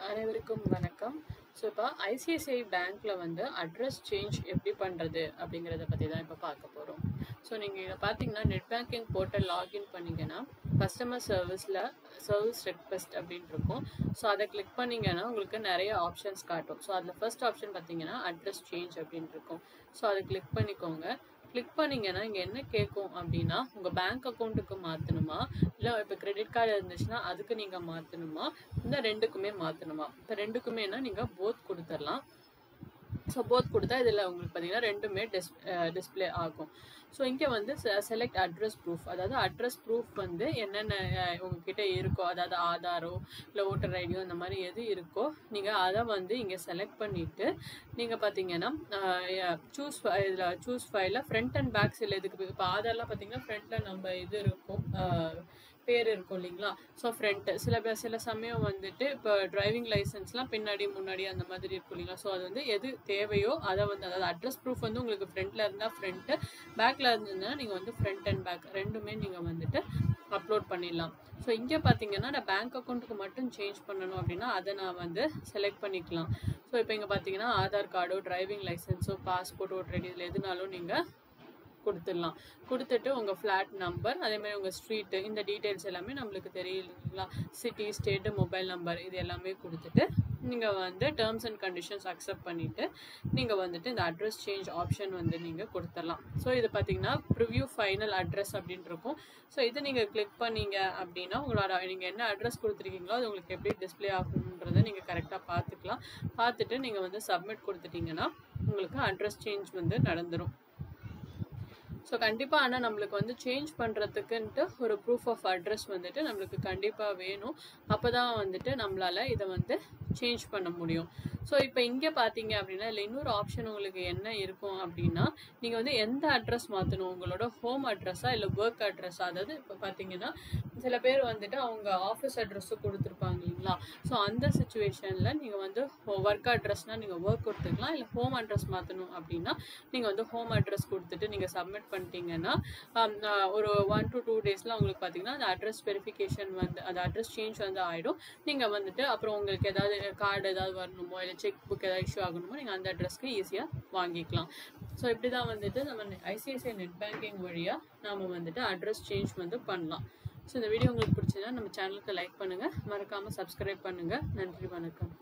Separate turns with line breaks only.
அனைவருக்கும் வணக்கம். ஸோ இப்போ ஐசிஐசிஐ பேங்க்ல வந்து அட்ரஸ் சேஞ்ச் எப்படி பண்ணுறது அப்படிங்கிறத பற்றி தான் இப்போ பார்க்க போகிறோம். ஸோ நீங்கள் இதை பார்த்தீங்கன்னா நெட் பேங்கிங் போர்ட்டல் லாகின் பண்ணிங்கன்னா கஸ்டமர் சர்வீஸ் ரெக்வெஸ்ட் அப்படின்னு இருக்கும். ஸோ அதை கிளிக் பண்ணிங்கன்னா உங்களுக்கு நிறைய ஆப்ஷன்ஸ் காட்டும். ஸோ அதில் ஃபர்ஸ்ட் ஆப்ஷன் பார்த்தீங்கன்னா அட்ரஸ் சேஞ்ச் அப்படின்னு இருக்கும். ஸோ அதை கிளிக் பண்ணிக்கோங்க. கிளிக் பண்ணிங்கன்னா இங்கே என்ன கேட்கும் அப்படின்னா உங்கள் பேங்க் அக்கௌண்ட்டுக்கு மாற்றணுமா, இல்லை இப்போ கிரெடிட் கார்டு இருந்துச்சுன்னா அதுக்கு நீங்கள் மாற்றணுமா, இந்த ரெண்டுக்குமே மாற்றணுமா. இப்போ ரெண்டுக்குமேனா நீங்கள் போத் கொடுத்துடலாம். ஸோ போத் கொடுத்தா இதில் உங்களுக்கு பார்த்தீங்கன்னா ரெண்டுமே டிஸ்பிளே ஆகும். ஸோ இங்கே வந்து செலக்ட் அட்ரஸ் ப்ரூஃப், அதாவது அட்ரஸ் ப்ரூஃப் வந்து என்னென்ன உங்ககிட்ட இருக்கோ, அதாவது ஆதாரோ இல்லை ஓட்டர் ஐடியோ அந்த மாதிரி எது இருக்கோ நீங்கள் அதை வந்து இங்கே செலக்ட் பண்ணிவிட்டு நீங்கள் பார்த்தீங்கன்னா சூஸ் ஃபைலில் ஃப்ரண்ட் அண்ட் பேக் சில இதுக்கு இப்போ ஆதார்லாம் பார்த்தீங்கன்னா ஃப்ரண்ட்டில் நம்ம இது இருக்கும், பேர் இருக்கும் இல்லைங்களா. ஸோ ஃப்ரண்ட்டு சில சமயம் வந்துட்டு இப்போ டிரைவிங் லைசன்ஸ்லாம் பின்னாடி முன்னாடி அந்த மாதிரி இருக்கும் இல்லைங்களா. ஸோ அது வந்து எது தேவையோ அதை வந்து, அதாவது அட்ரஸ் ப்ரூஃப் வந்து உங்களுக்கு ஃப்ரண்ட்டில் இருந்தால் ஃப்ரண்ட்டு, பேக்கில் இருந்ததுன்னா நீங்கள் வந்து ஃப்ரண்ட் அண்ட் பேக் ரெண்டுமே நீங்கள் வந்துட்டு அப்லோட் பண்ணிடலாம். ஸோ இங்கே பார்த்தீங்கன்னா நான் பேங்க் அக்கௌண்ட்டுக்கு மட்டும் சேஞ்ச் பண்ணணும் அப்படின்னா அதை நான் வந்து செலக்ட் பண்ணிக்கலாம். ஸோ இப்போ இங்கே பார்த்தீங்கன்னா ஆதார் கார்டோ டிரைவிங் லைசன்ஸோ பாஸ்போர்ட் ஓட்டர் ஐடி இதில் எதுனாலும் நீங்கள் கொடுத்துடலாம். கொடுத்துட்டு உங்கள் ஃப்ளாட் நம்பர், அதேமாதிரி உங்கள் ஸ்ட்ரீட்டு, இந்த டீட்டெயில்ஸ் எல்லாமே நம்மளுக்கு தெரியலைங்களா, சிட்டி ஸ்டேட்டு மொபைல் நம்பர் இது எல்லாமே கொடுத்துட்டு நீங்கள் வந்து டேர்ம்ஸ் அண்ட் கண்டிஷன்ஸ் அக்செப்ட் பண்ணிவிட்டு நீங்கள் வந்துட்டு இந்த அட்ரஸ் சேஞ்ச் ஆப்ஷன் வந்து நீங்கள் கொடுத்துடலாம். ஸோ இது பார்த்தீங்கன்னா ப்ரிவ்யூ ஃபைனல் அட்ரஸ் அப்படின்னு இருக்கும். ஸோ இது நீங்கள் கிளிக் பண்ணீங்க அப்படின்னா உங்களோட நீங்கள் என்ன அட்ரஸ் கொடுத்துருக்கீங்களோ அது உங்களுக்கு எப்படி டிஸ்பிளே ஆகுன்றதை நீங்கள் கரெக்டாக பார்த்துக்கலாம். பார்த்துட்டு நீங்கள் வந்து சப்மிட் கொடுத்துட்டிங்கன்னா உங்களுக்கு அட்ரஸ் சேஞ்ச் வந்து நடந்துடும். ஸோ கண்டிப்பாக ஆனால் நம்மளுக்கு வந்து சேஞ்ச் பண்ணுறதுக்குன்ட்டு ஒரு ப்ரூஃப் ஆஃப் அட்ரஸ் வந்துட்டு நம்மளுக்கு கண்டிப்பாக வேணும். அப்போ தான் வந்துட்டு நம்மளால் இதை வந்து சேஞ்ச் பண்ண முடியும். ஸோ இப்போ இங்கே பார்த்தீங்க அப்படின்னா இல்லை இன்னொரு ஆப்ஷன் உங்களுக்கு என்ன இருக்கும் அப்படின்னா நீங்கள் வந்து எந்த அட்ரஸ் மாற்றணும், உங்களோட ஹோம் அட்ரஸா இல்லை ஒர்க் அட்ரஸா. அதாவது இப்போ பார்த்தீங்கன்னா சில பேர் வந்துட்டு அவங்க ஆஃபீஸ் அட்ரஸும் கொடுத்துருப்பாங்க இல்லைங்களா. ஸோ அந்த சுச்சுவேஷனில் நீங்கள் வந்து ஒர்க் அட்ரஸ்னால் நீங்கள் ஒர்க் கொடுத்துக்கலாம், இல்லை ஹோம் அட்ரஸ் மாற்றணும் அப்படின்னா நீங்கள் வந்து ஹோம் அட்ரஸ் கொடுத்துட்டு நீங்கள் சப்மிட் பண்ணிட்டீங்கன்னா ஒரு 1 to 2 டேஸில் உங்களுக்கு பார்த்தீங்கன்னா அந்த அட்ரஸ் வெரிஃபிகேஷன் வந்து அந்த அட்ரஸ் சேஞ்ச் வந்து ஆகிடும். நீங்கள் வந்துட்டு அப்புறம் உங்களுக்கு ஏதாவது கார்டு ஏதாவது வரணுமோ இல்லை செக் புக் ஏதாவது இஷ்யூ ஆகணுமோ நீங்கள் அந்த அட்ரஸ்க்கு ஈஸியாக வாங்கிக்கலாம். ஸோ இப்படி தான் வந்துட்டு நம்ம ஐசிஐசிஐ நெட் பேங்கிங் வழியாக நாம் வந்துட்டு அட்ரஸ் சேஞ்ச் வந்து பண்ணலாம். ஸோ இந்த வீடியோ உங்களுக்கு பிடிச்சதுன்னா நம்ம சேனலுக்கு லைக் பண்ணுங்கள், மறக்காமல் சப்ஸ்கிரைப் பண்ணுங்கள். நன்றி, வணக்கம்.